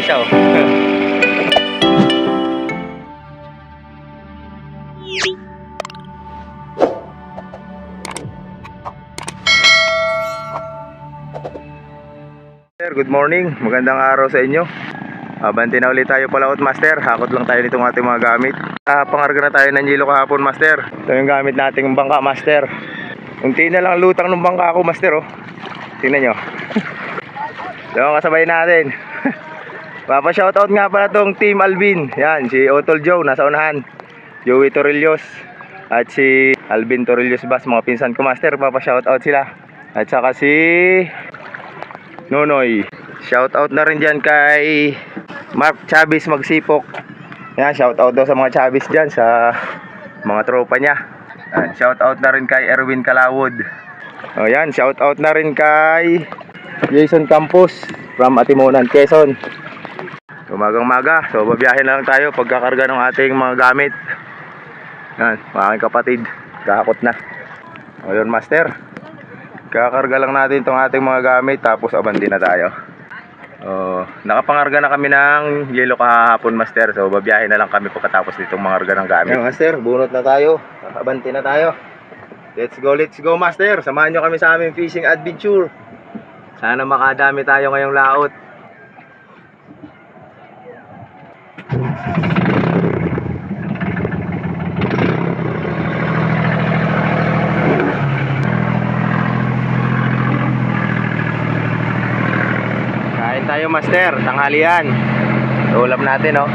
isa oh. Sir, good morning. Magandang araw sa inyo. Banti na ulit tayo palaot, Master. Hakot lang tayo nitong ating mga gamit. Pangarga na tayo ng yelo kahapon, Master. Ito yung gamit nating bangka, Master. Unti na lang lutang ng bangka ako, Master oh. Tingnan nyo. So kasabay natin. Papa-shoutout nga pala tong Team Alvin. Yan, si Otol Joe, nasa unahan. Joey Torrillos at si Alvin Torrillos Bas, mga pinsan ko, Master. Papa-shoutout sila. At saka si Nonoy. Shoutout na rin dyan kay Mark Chavez Magsipok. Yan, shoutout daw sa mga Chavez dyan, sa mga tropa niya. Yan, shoutout na rin kay Erwin Kalawod. O yan, shoutout na rin kay Jason Campos from Atimonan, Quezon. Umagang-maga, so babiyahin na lang tayo pagkakarga ng ating mga gamit. Yan, mga aking kapatid, kakot na. O yun, Master, kakarga lang natin itong ating mga gamit, tapos abandi na tayo. Nakapangarga na kami ng yelo kahapon, Master. So babiyahin na lang kami pagkatapos nitong mangarga ng gamit. Yan, Master, bunot na tayo, abanti na tayo. Let's go, Master. Samahan nyo kami sa aming fishing adventure. Sana makadami tayo ngayong laot. Kain tayo, Master, tanghalian. Ulam natin oh,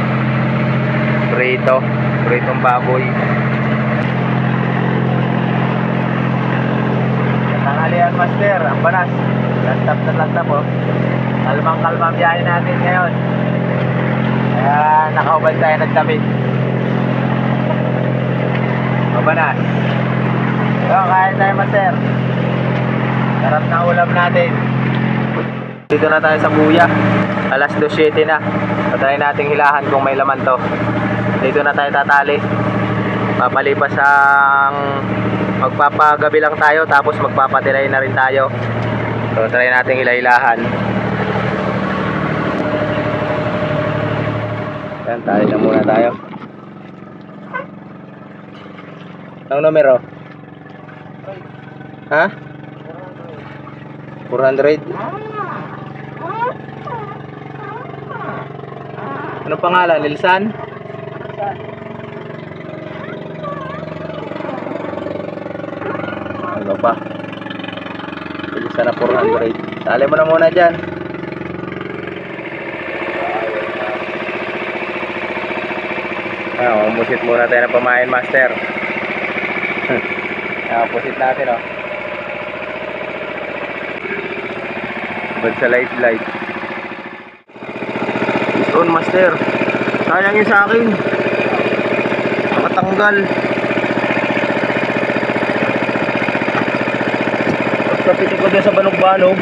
pritong baboy. Tanghalian, Master, ang banas. Lantap na lantap oh. Kalmang-kalma biyahe natin ngayon. Kaya nakaubad tayo ng damit. Mabanas. So, kain tayo, Master. Sarap na ulam natin. Dito na tayo sa buya. Alas 2:07 na. Patry nating hilahan kung may laman to. Dito na tayo tatali. Papalipas ang magpapagabi lang tayo, tapos magpapatilay na rin tayo. So try nating hilahilahan. Yan, tali na muna tayo. Ang numero? Ha? 400. Anong pangalan? Nilsan? Ano pa? Nilsan na 400. Tali mo na muna dyan. Umusit muna tayo ng pamain, Master. Pusit natin oh. Bad sa light. Doon, Master. Sayang yun sa akin. Nakatanggal. Pagkapitik ko din sa banog-banog.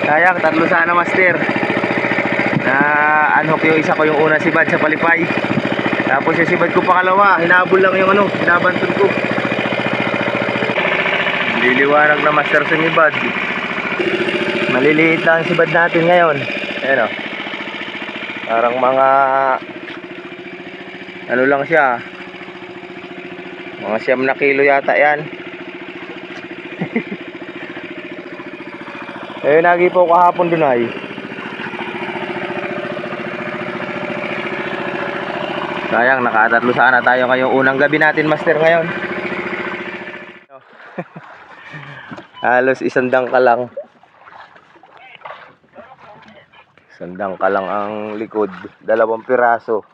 Sayang, tatlo sana master. Na unhook yung isa ko, yung una sibad sa palipay. Tapos yung sibad ko pangalawa, hinabol lang yung ano, hinabantun ko. Liliwanag na master sumibad. Maliliit lang ang sibad natin ngayon. Ayan o. Parang mga ano lang siya. Mga 9 kilo yata yan. Eh, nagipaw kahapon dun ay. Sayang, nakatatlo sana tayo ngayong unang gabi natin master ngayon. Halos isandang ka lang. Isandang ka lang ang likod. 2 piraso.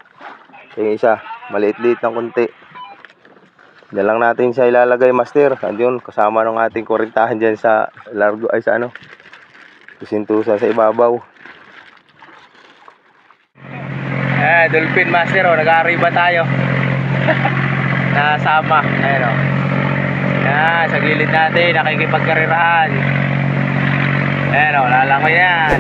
Yung isa, maliit-liit ng kunti. Diyan lang natin siya ilalagay master. Andun, kasama ng ating kurintahan dyan sa largo, ay sa ano, kusintusa sa ibabaw. Dolphin master, oh, nag-aariba tayo. Nasama, ayun oh. Sa gilid natin, nakikipagkarirahan. Ayun oh, lalangoy yan.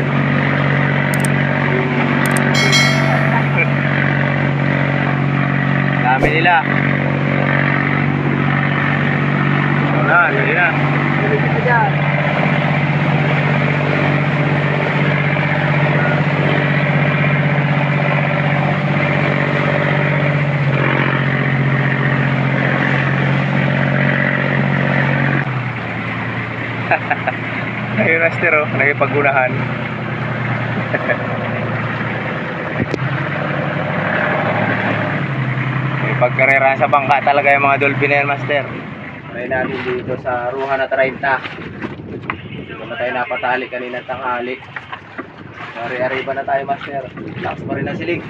Dami nila. Dali na. Dali ka dyan. Ayun master oh, nakipagunahan. Pagkarera sa bangka talaga yung mga dolphin na yan master. Try natin dito sa Ruha na 30. Dito na tayo napatali kanina tanghali. Ari-ariba na tayo master. Lakas pa rin ang silig.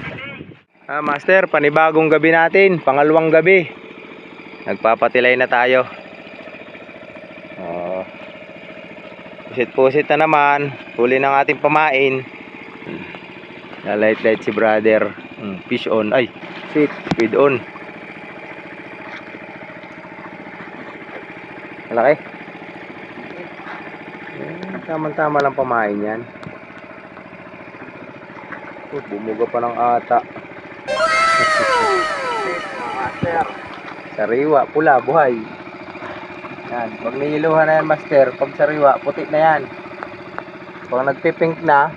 Master, panibagong gabi natin. Pangalawang gabi. Nagpapatilay na tayo. Pusit-pusit na naman. Huli ng ating pamain. Light-light si brother. Fish on. Ay, feed on. Malaki. Tama-tama lang pamain yan. Bumuga pa ng ata. Master. Sariwa, pula, buhay. Yan. Pag niluhan na yan master, pag sariwa, puti na yan. Pag nagpipink na,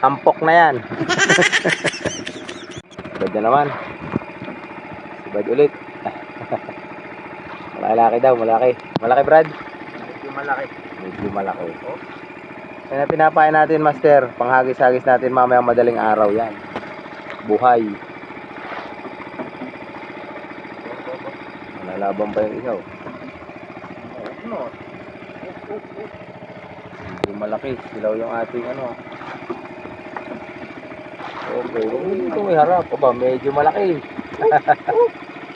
ampok na yan. Sibad na naman. Sibad ulit. Malaki daw, malaki. Malaki Brad? Medyo malaki. Medyo malaki. Yan ang pinapain natin master. Panghagis-hagis natin mamayang madaling araw yan. Buhay. Nalalaban pa yung isaw. Medyo malaki. Silaw yung ating ano. Okay. Ito may harap. Aba, medyo malaki.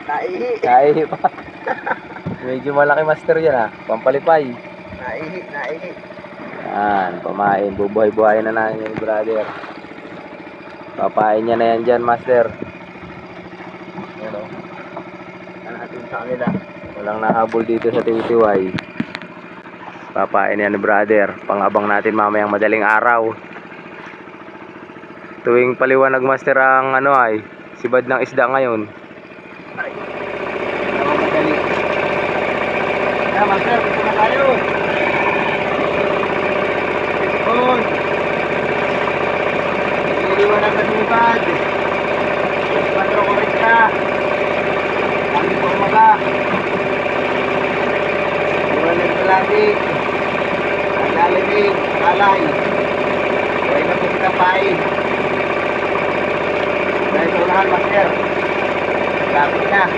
Naihi. Naihi pa. Medyo malaki master yan ha. Pampalipay. Naihi. Yan, pamain. Bubuhay-buhay na natin yung brother. Papain niya na yan dyan master. Yan o. Yan natin sa kanila. Walang nahabol dito sa tiwitiway. Papain yan ni brother. Pangabang natin mamayang madaling araw. Tuwing paliwanag master ang ano ay sibad ng isda ngayon. Master, dito na tayo. Doon. Niliwanag na sumipad. 4:40. Kami po umaga. Iwanin plastic. Ang lalimig. Alay. Huwag na po kitang pain. Dahil sa unahan master. Lapit na.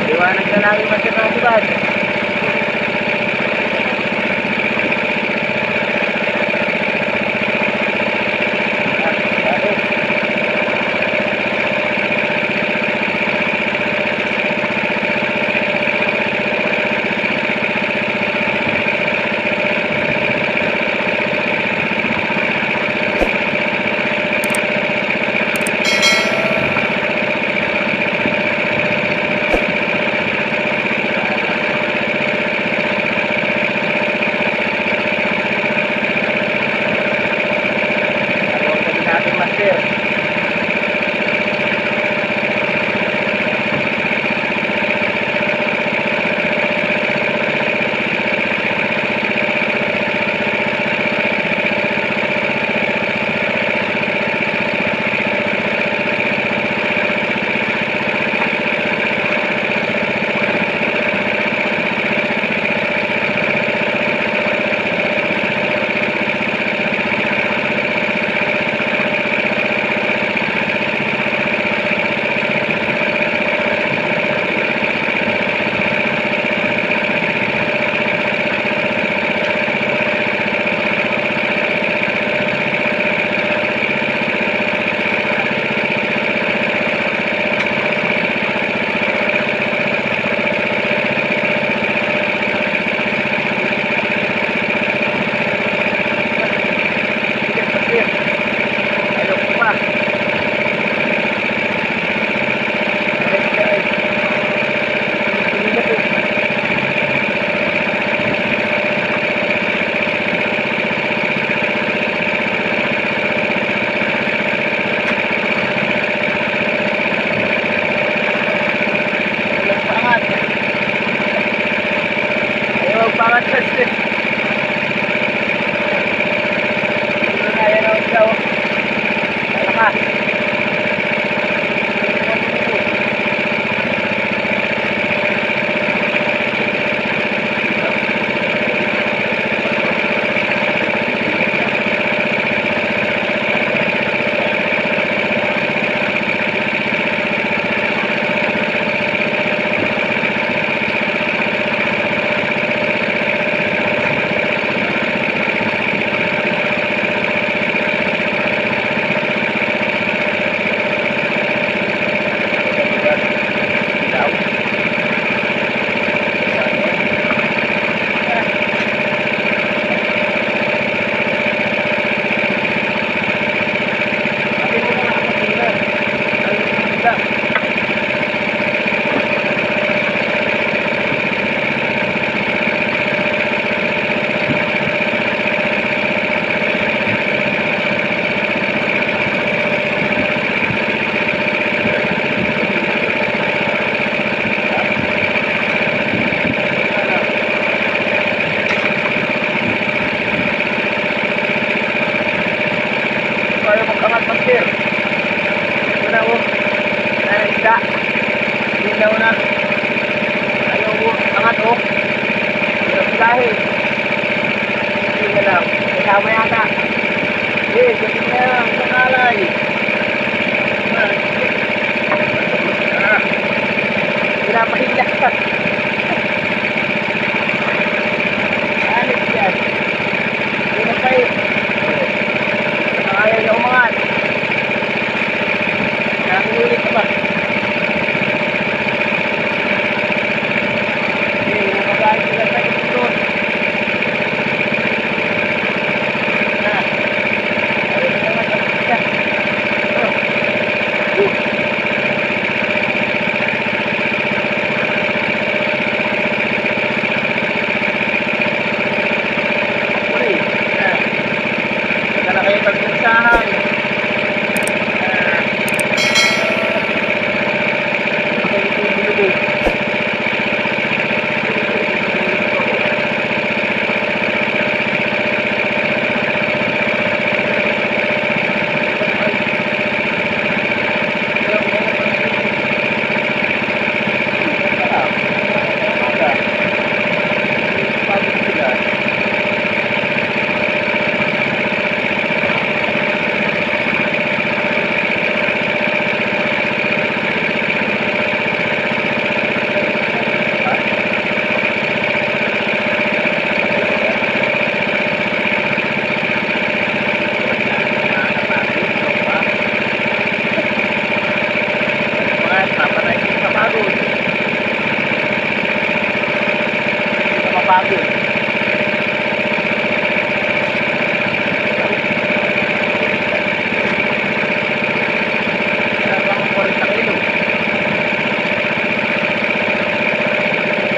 Liwanag ka Eh, kasi na, nakalay. Pinapahinga ka. Alit yan. Hindi na kayo. Ayaw niya umangat. Nakulit ka ba? Hindi, umagalit sila sa ito.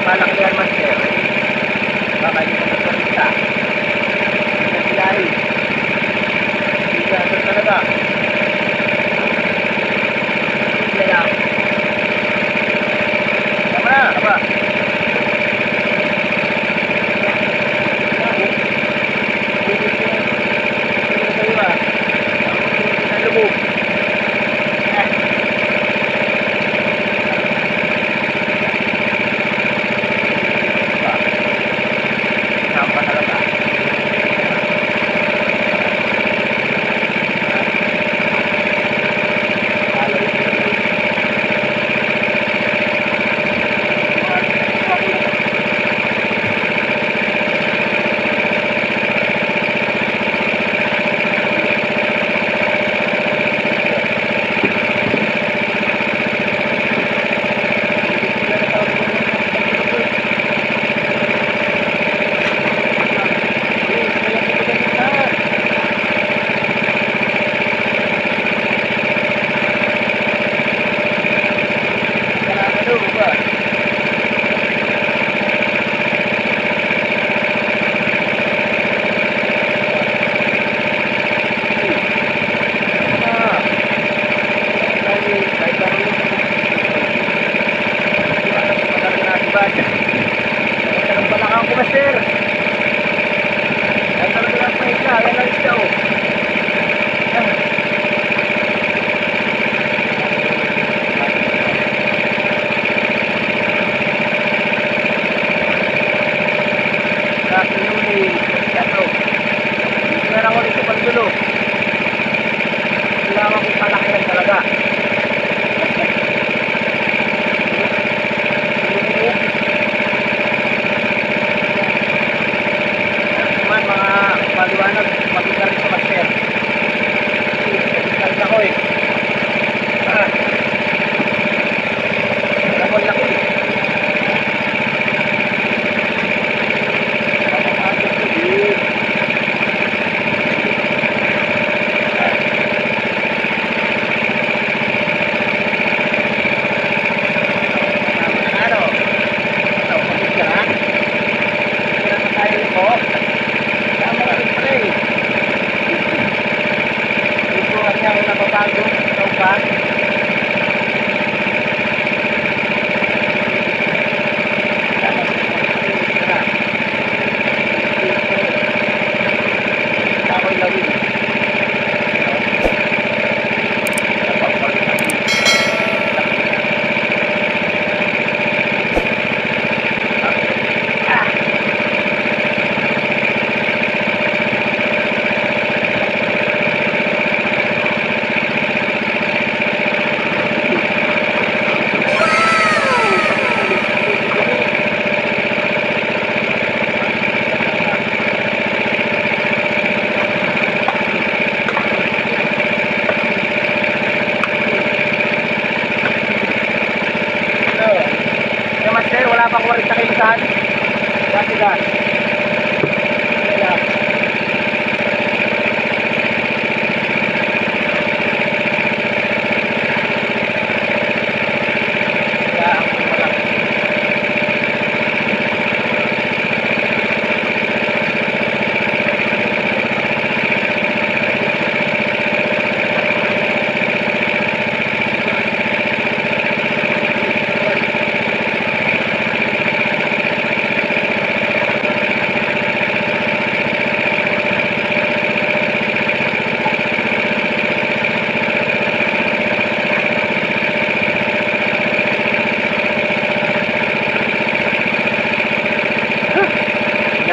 Malaki yan, master. Baka hindi ka magpapita. Hindi na silahi. Hindi ka natin talaga. Hindi lang. Tama na, tama. Kailangan kong palakihan talaga. Naman mga paliwanag, maganda rin sa master. Kasi ako eh. Alam mo laki eh.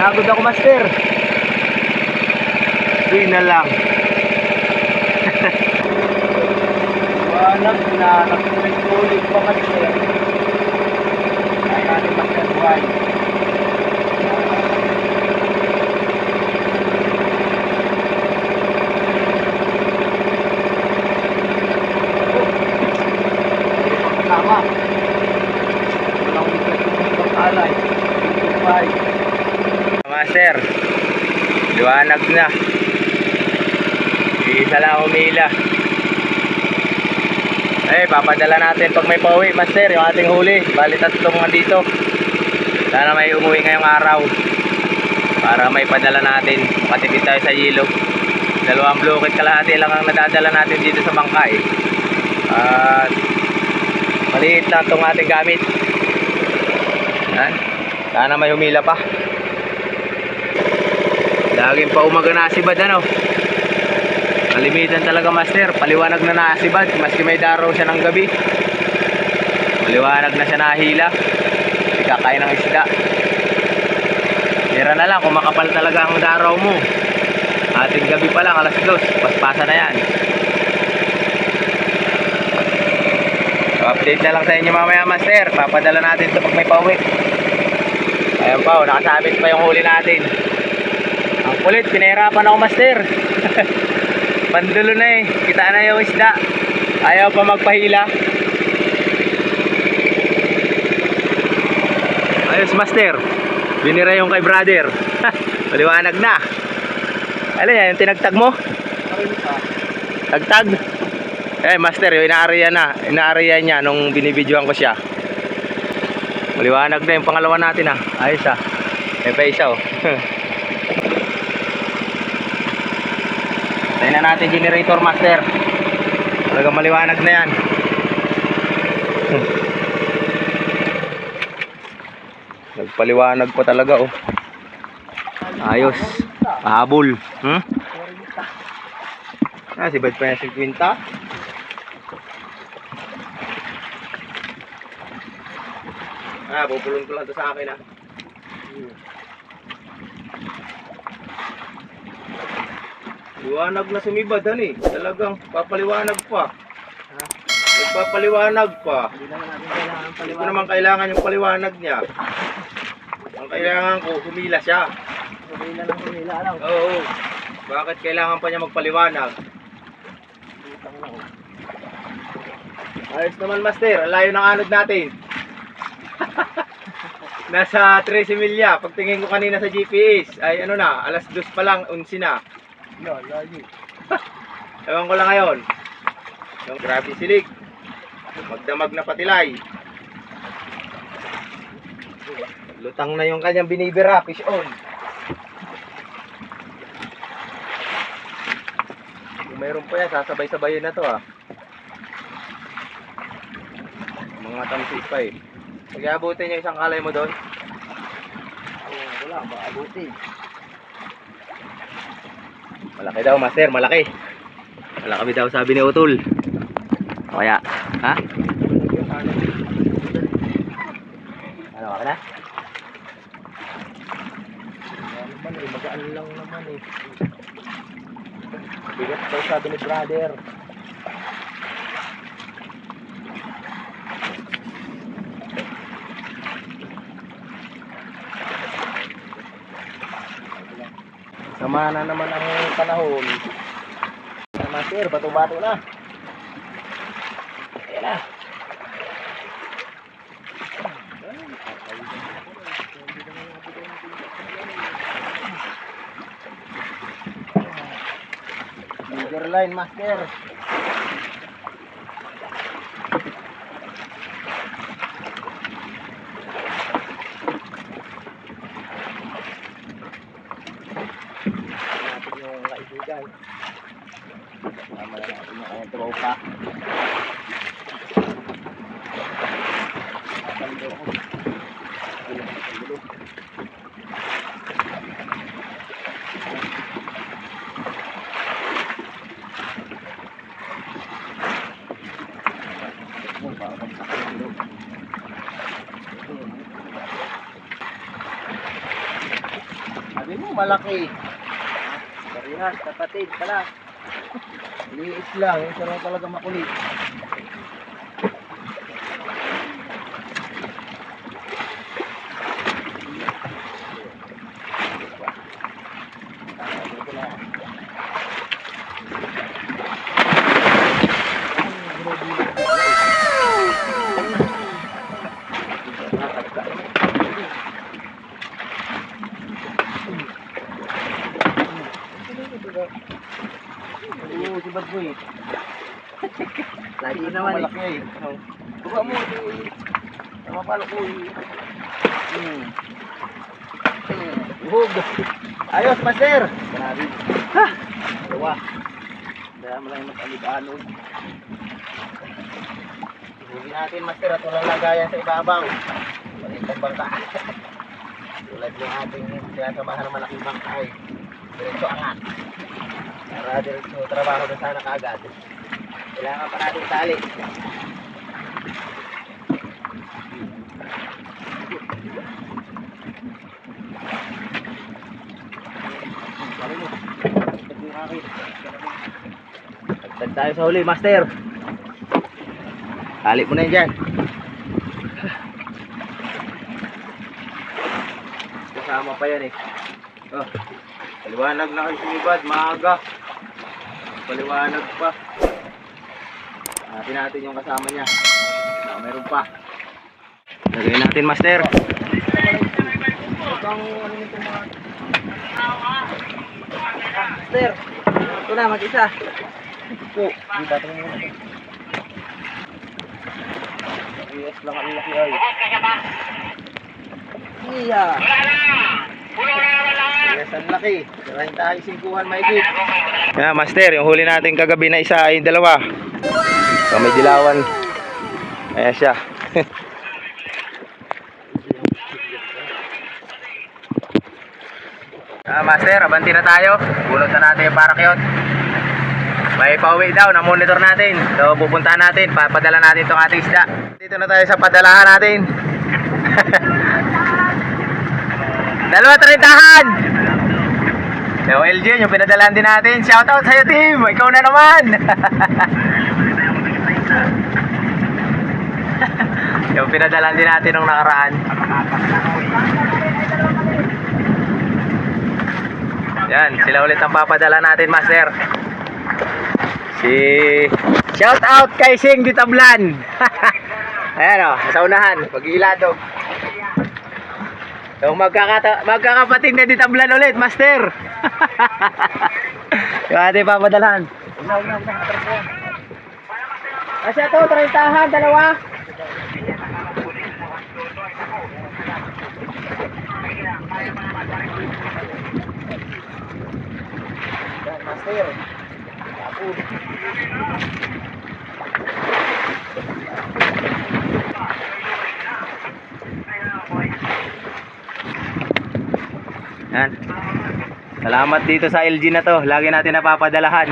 Pagod ako, master. Uy na lang. Walang hinahanap ko rin ulit pa, master. Kaya natin, master, buhay. Kasama. Walang ulit yung pag-alay. Buhay. Master, liwanag na. Isa lang humila. Papadala natin pag may pauwi, master, yung ating huli. Bali tatlong nga dito. Sana may umuwi ngayong araw para may padala natin. Makatipid tayo sa yelo. 2 blokit kalahati lang ang nadadala natin dito sa bangka eh. At maliit lang itong ating gamit. Yan. Sana may humila pa. Laging pa umaga na asibad, ano. Kalimitan talaga, master. Paliwanag na naasibad. Maski may daraw siya ng gabi, paliwanag na siya nahila. Ikakain ng isda. Tira na lang kung makapal talaga ang daraw mo. Ating gabi pa lang, 2:00. Paspasa na yan. So, update na lang sa inyo mamaya, master. Papadala natin ito pag may pauwi. Ayan pa, oh, nakasabit pa yung huli natin. Ang kulit, pinahirapan ako, master. Pandulo na eh. Kita na yung isda. Ayaw pa magpahila. Ayos, master. Binira yung kay brother. Maliwanag na. Ano yan, yung tinagtag mo? Tagtag? Master, yung inaariya na. Inaariya niya nung binibidyoan ko siya. Maliwanag na yung pangalawa natin ah. Ayos ah. May pa isa oh. Tayo na natin generator, master. Talagang maliwanag na yan. Nagpaliwanag pa talaga oh. Ayos. Pahabol. Sibad pa yung 50. Pupulong ko lang ito sa akin ah. Liwanag na sumibad, eh. Talagang papaliwanag pa. Nagpapaliwanag pa. Hindi ko naman kailangan yung paliwanag niya. Ang kailangan ko, humila siya. Humila lang. Oo. Bakit kailangan pa niya magpaliwanag? Ayos naman, master. Ang layo ng anod natin. Nasa 13 milya. Pagtingin ko kanina sa GPS, ay ano na, 2:00 pa lang, 11 na. Layo. Ewan ko lang ngayon. Yung grabe silig. Magdamag na patilay. Lutang na yung kanyang binibira, fish on. Kung mayroon pa yan, sasabay-sabayin na to ah. Mga tamsis pa eh. Pag-iabutin yung isang kalay mo doon. Wala, maabuti. Malaki daw, master, malaki. Malaki daw, sabi ni Utol. O kaya, ha? Ano ka na? Magaan lang naman eh. Bigat daw, sabi ni brother. Sama na naman ang panahon. Master, bato-bato na. Ayan na. Leader line, master. Natin yung kaibigan. Tama na natin yung kanyang tropa. Tatalo ako. Tatalo. malaki. Parehas, kapatid pala. Liit lang, yung sarang talaga makulit. Oo, si Bad Boy. Lagi naman malaki eh. Buka mo eh. Namapalo ko eh. Uhog. Ayos, master. Grabe. Ha! Dawa. Kaya mo lang yung mag-alib-alog. Uhugin natin, master, at walang lagayan sa ibabaw. Malitang bangka. Tulad yung ating sinasamahan ng malaking bangka eh. Diretso angat. Para diretso trabaho na sana kaagad. Kailangan pa natin tali. Tagtag tayo sa huli, master. Tali mo na yan dyan. Kasama pa yan eh. Oh. Paliwanag na kayo sumibad, maaga. Paliwanag pa. Hanapin natin yung kasama niya. Meron pa. Lagay natin, master. Master, ito na, mag-isa. Po, hindi tatanong muna. Yes lang ang laki ay. Iya. Yes, ang laki. Sarahin tayo singkuhan maigit. Yeah, master, yung huli natin kagabi na isa ay dalawa. So, may dilawan. Ayan siya. Master, abanti na tayo. Bulot na natin yung parakyot. May pauwi daw, na-monitor natin. So, pupuntahan natin, papadala natin itong ating isda. Dito na tayo sa padalahan natin. Dalawa 30-han! Yung LG, yung pinadalaan din natin. Shoutout sa'yo, team! Ikaw na naman! Yung pinadalaan din natin nung nakaraan. Yan, sila ulit ang papadala natin, master. Shoutout kay Sing Ditablan! Ayan o, sa unahan, pag-iilado. Yung magkakapatid na Ditablan ulit, master. Yung ating papadalahan. Kasi ito, 30-han, dalawa. Master. Yan. Salamat dito sa LG na to. Lagi natin napapadalahan.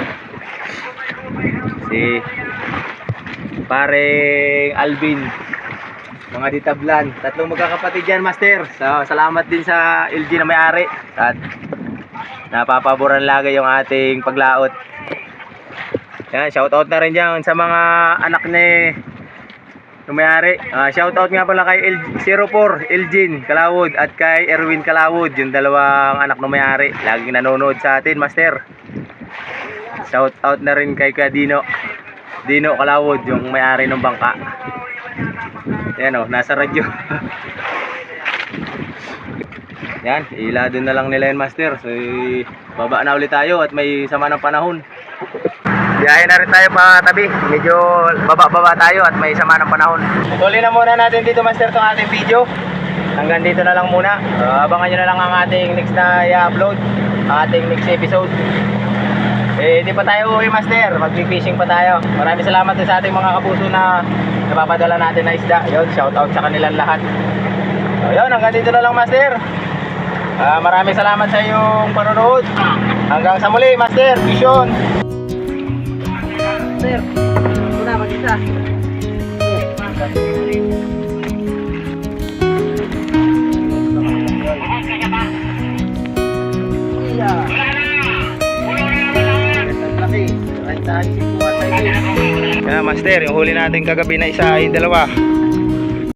Si paring Alvin. Mga Ditablan. Tatlong magkakapatid yan, master. So, salamat din sa LG na may-ari. At napapaboran lagi yung ating paglaot. Yan, shoutout na rin dyan sa mga anak ni may-ari. Shoutout nga pala kay 04 Elgin Kalawod at kay Erwin Kalawod, yung dalawang anak ng may-ari. Laging nanonood sa atin, master. Shoutout na rin kay Dino Kalawod, yung may-ari ng bangka. Yan o, nasa radyo. Yan, ilado na lang nila yan, master. So, baba na ulit tayo at may sama ng panahon. Biyahe na rin tayo pa tabi. Medyo baba-baba tayo at may sama ng panahon. Tuloy na muna natin dito, master, itong ating video. Hanggang dito na lang muna. Abangan nyo na lang ang ating next na i-upload. Ang ating next episode. Di pa tayo uwi, master. Mag-fishing pa tayo. Maraming salamat sa ating mga kapuso na napapadala natin na isda. Yun, shoutout sa kanilang lahat. So yun, hanggang dito na lang, master. Maraming salamat sa iyong panonood. Hanggang sa muli, master. Vision. Master, ito na, mag-isa. Tayo si Kuya Tayo. Yan, master, yung huli natin kagabi na isa ay dalawa.